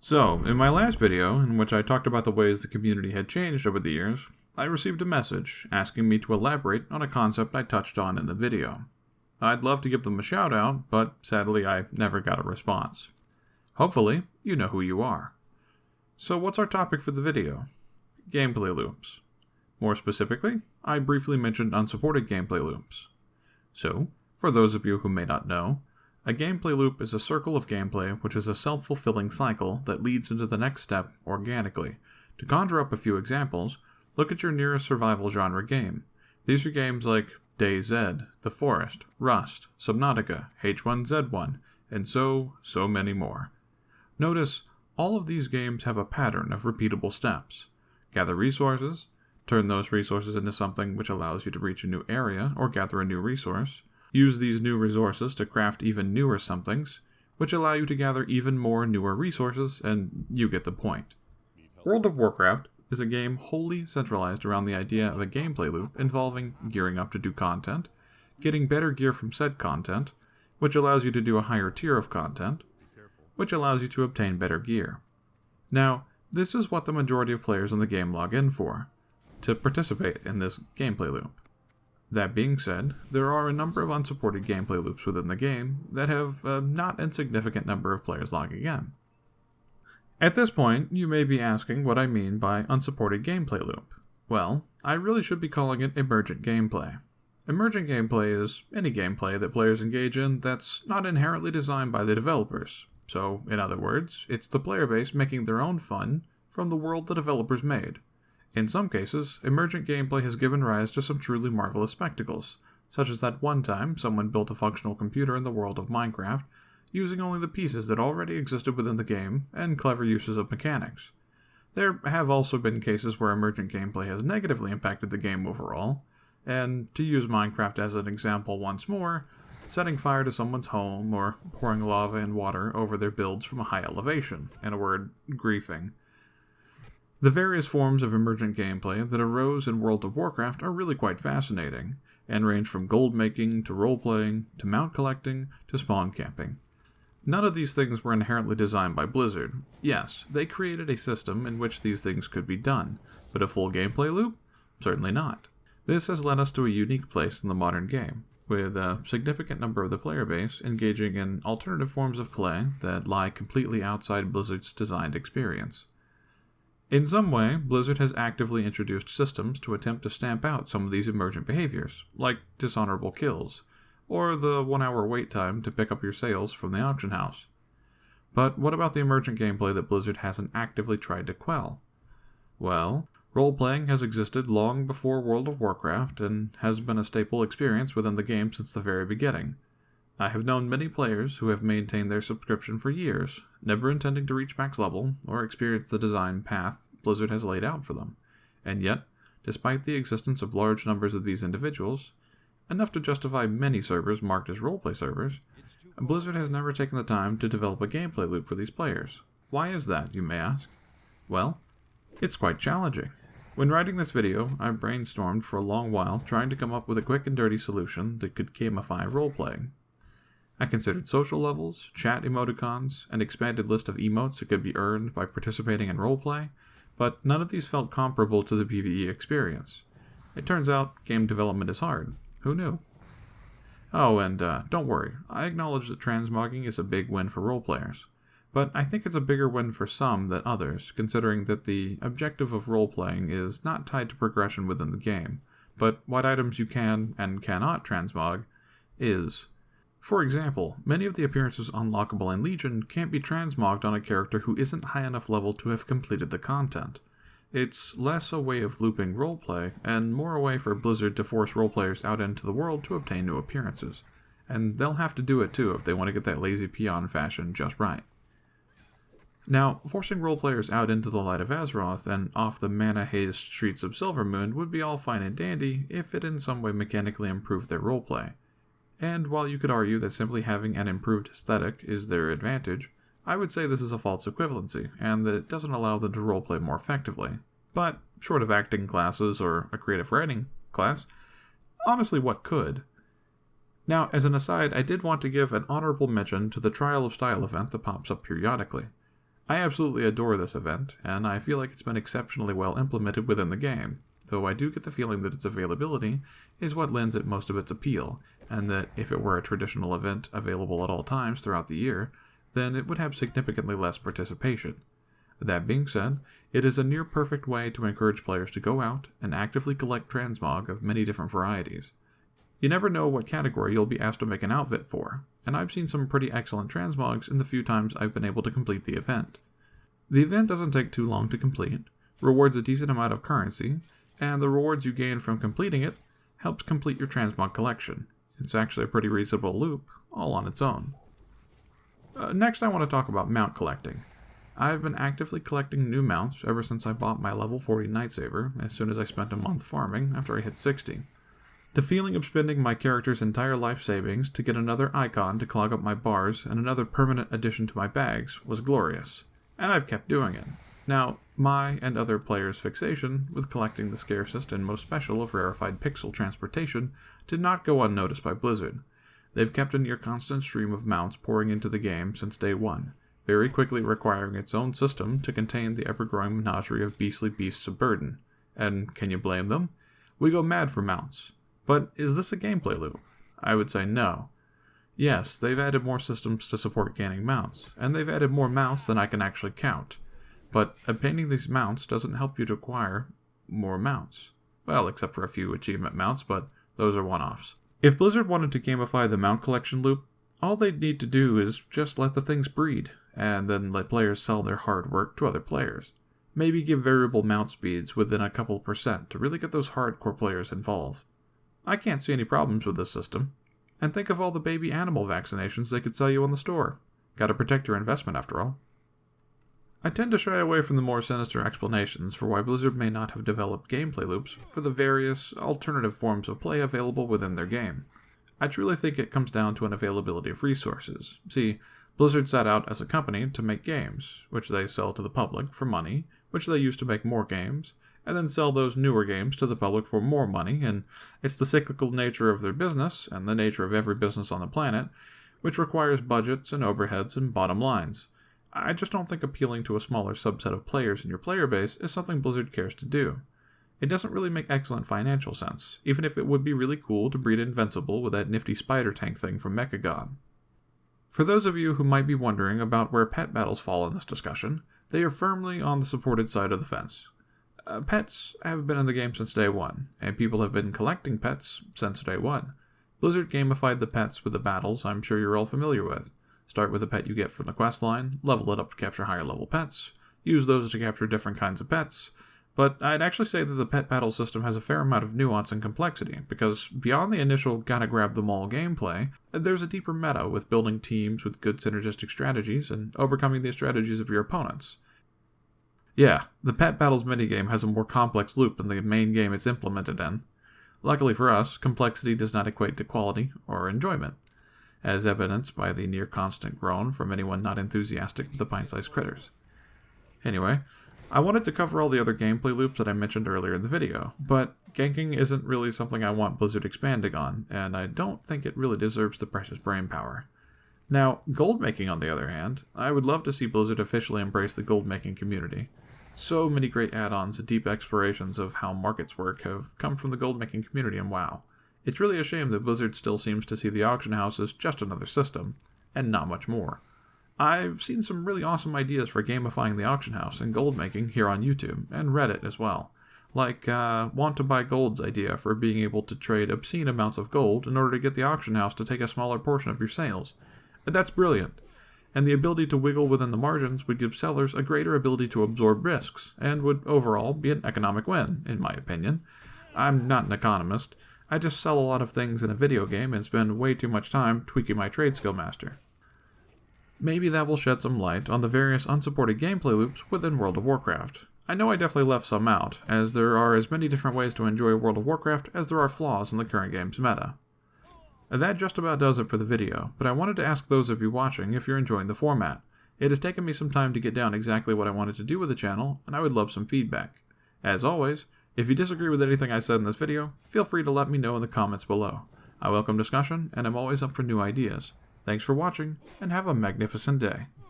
So, in my last video, in which I talked about the ways the community had changed over the years, I received a message asking me to elaborate on a concept I touched on in the video. I'd love to give them a shout out, but sadly I never got a response. Hopefully, you know who you are. So what's our topic for the video? Gameplay loops. More specifically, I briefly mentioned unsupported gameplay loops. So, for those of you who may not know, a gameplay loop is a circle of gameplay which is a self-fulfilling cycle that leads into the next step organically. To conjure up a few examples, look at your nearest survival genre game. These are games like DayZ, The Forest, Rust, Subnautica, H1Z1, and so many more. Notice, all of these games have a pattern of repeatable steps. Gather resources, turn those resources into something which allows you to reach a new area or gather a new resource. Use these new resources to craft even newer somethings, which allow you to gather even more newer resources, and you get the point. World of Warcraft is a game wholly centralized around the idea of a gameplay loop involving gearing up to do content, getting better gear from said content, which allows you to do a higher tier of content, which allows you to obtain better gear. Now, this is what the majority of players in the game log in for, to participate in this gameplay loop. That being said, there are a number of unsupported gameplay loops within the game that have a not insignificant number of players logging in. At this point, you may be asking what I mean by unsupported gameplay loop. Well, I really should be calling it emergent gameplay. Emergent gameplay is any gameplay that players engage in that's not inherently designed by the developers. So, in other words, it's the player base making their own fun from the world the developers made. In some cases, emergent gameplay has given rise to some truly marvelous spectacles, such as that one time someone built a functional computer in the world of Minecraft, using only the pieces that already existed within the game and clever uses of mechanics. There have also been cases where emergent gameplay has negatively impacted the game overall, and to use Minecraft as an example once more, setting fire to someone's home or pouring lava and water over their builds from a high elevation, in a word, griefing. The various forms of emergent gameplay that arose in World of Warcraft are really quite fascinating, and range from gold making to role-playing, to mount collecting, to spawn camping. None of these things were inherently designed by Blizzard. Yes, they created a system in which these things could be done, but a full gameplay loop? Certainly not. This has led us to a unique place in the modern game, with a significant number of the player base engaging in alternative forms of play that lie completely outside Blizzard's designed experience. In some way, Blizzard has actively introduced systems to attempt to stamp out some of these emergent behaviors, like dishonorable kills, or the 1-hour wait time to pick up your sales from the auction house. But what about the emergent gameplay that Blizzard hasn't actively tried to quell? Well, role-playing has existed long before World of Warcraft and has been a staple experience within the game since the very beginning. I have known many players who have maintained their subscription for years, never intending to reach max level or experience the design path Blizzard has laid out for them. And yet, despite the existence of large numbers of these individuals, enough to justify many servers marked as roleplay servers, Blizzard has never taken the time to develop a gameplay loop for these players. Why is that, you may ask? Well, it's quite challenging. When writing this video, I brainstormed for a long while trying to come up with a quick and dirty solution that could gamify roleplaying. I considered social levels, chat emoticons, an expanded list of emotes that could be earned by participating in roleplay, but none of these felt comparable to the PvE experience. It turns out game development is hard. Who knew? Oh, and don't worry, I acknowledge that transmogging is a big win for roleplayers, but I think it's a bigger win for some than others, considering that the objective of roleplaying is not tied to progression within the game, but what items you can and cannot transmog is. For example, many of the appearances unlockable in Legion can't be transmogged on a character who isn't high enough level to have completed the content. It's less a way of looping roleplay, and more a way for Blizzard to force roleplayers out into the world to obtain new appearances. And they'll have to do it too if they want to get that lazy peon fashion just right. Now, forcing roleplayers out into the light of Azeroth and off the mana-hazed streets of Silvermoon would be all fine and dandy if it in some way mechanically improved their roleplay. And while you could argue that simply having an improved aesthetic is their advantage, I would say this is a false equivalency, and that it doesn't allow them to roleplay more effectively. But, short of acting classes or a creative writing class, honestly what could? Now, as an aside, I did want to give an honorable mention to the Trial of Style event that pops up periodically. I absolutely adore this event, and I feel like it's been exceptionally well implemented within the game, though I do get the feeling that its availability is what lends it most of its appeal, and that if it were a traditional event available at all times throughout the year, then it would have significantly less participation. That being said, it is a near-perfect way to encourage players to go out and actively collect transmog of many different varieties. You never know what category you'll be asked to make an outfit for, and I've seen some pretty excellent transmogs in the few times I've been able to complete the event. The event doesn't take too long to complete, rewards a decent amount of currency, and the rewards you gain from completing it helps complete your transmog collection. It's actually a pretty reasonable loop, all on its own. Next I want to talk about mount collecting. I've been actively collecting new mounts ever since I bought my level 40 Nightsaber as soon as I spent a month farming after I hit 60. The feeling of spending my character's entire life savings to get another icon to clog up my bars and another permanent addition to my bags was glorious, and I've kept doing it. Now, my and other players' fixation with collecting the scarcest and most special of rarefied pixel transportation did not go unnoticed by Blizzard. They've kept a near constant stream of mounts pouring into the game since day one, very quickly requiring its own system to contain the ever-growing menagerie of beastly beasts of burden. And can you blame them? We go mad for mounts. But is this a gameplay loop? I would say no. Yes, they've added more systems to support gaining mounts, and they've added more mounts than I can actually count. But obtaining these mounts doesn't help you to acquire more mounts. Well, except for a few achievement mounts, but those are one-offs. If Blizzard wanted to gamify the mount collection loop, all they'd need to do is just let the things breed, and then let players sell their hard work to other players. Maybe give variable mount speeds within a couple % to really get those hardcore players involved. I can't see any problems with this system. And think of all the baby animal vaccinations they could sell you on the store. Gotta protect your investment after all. I tend to shy away from the more sinister explanations for why Blizzard may not have developed gameplay loops for the various alternative forms of play available within their game. I truly think it comes down to an availability of resources. See, Blizzard set out as a company to make games, which they sell to the public for money, which they use to make more games, and then sell those newer games to the public for more money, and it's the cyclical nature of their business, and the nature of every business on the planet, which requires budgets and overheads and bottom lines. I just don't think appealing to a smaller subset of players in your player base is something Blizzard cares to do. It doesn't really make excellent financial sense, even if it would be really cool to breed Invincible with that nifty spider tank thing from Mechagon. For those of you who might be wondering about where pet battles fall in this discussion, they are firmly on the supported side of the fence. Pets have been in the game since day one, and people have been collecting pets since day one. Blizzard gamified the pets with the battles I'm sure you're all familiar with. Start with a pet you get from the questline, level it up to capture higher level pets, use those to capture different kinds of pets, but I'd actually say that the pet battle system has a fair amount of nuance and complexity, because beyond the initial gotta grab them all gameplay, there's a deeper meta with building teams with good synergistic strategies and overcoming the strategies of your opponents. Yeah, the Pet Battles minigame has a more complex loop than the main game it's implemented in. Luckily for us, complexity does not equate to quality or enjoyment, as evidenced by the near-constant groan from anyone not enthusiastic with the pint-sized critters. Anyway, I wanted to cover all the other gameplay loops that I mentioned earlier in the video, but ganking isn't really something I want Blizzard expanding on, and I don't think it really deserves the precious brainpower. Now, gold making on the other hand, I would love to see Blizzard officially embrace the gold making community. So many great add-ons and deep explorations of how markets work have come from the gold-making community in WoW. It's really a shame that Blizzard still seems to see the auction house as just another system, and not much more. I've seen some really awesome ideas for gamifying the auction house and gold-making here on YouTube, and Reddit as well. Like, Want to Buy Gold's idea for being able to trade obscene amounts of gold in order to get the auction house to take a smaller portion of your sales. That's brilliant. And the ability to wiggle within the margins would give sellers a greater ability to absorb risks, and would overall be an economic win, in my opinion. I'm not an economist. I just sell a lot of things in a video game and spend way too much time tweaking my trade skill master. Maybe that will shed some light on the various unsupported gameplay loops within World of Warcraft. I know I definitely left some out, as there are as many different ways to enjoy World of Warcraft as there are flaws in the current game's meta. That just about does it for the video, but I wanted to ask those of you watching if you're enjoying the format. It has taken me some time to get down exactly what I wanted to do with the channel, and I would love some feedback. As always, if you disagree with anything I said in this video, feel free to let me know in the comments below. I welcome discussion, and I'm always up for new ideas. Thanks for watching, and have a magnificent day.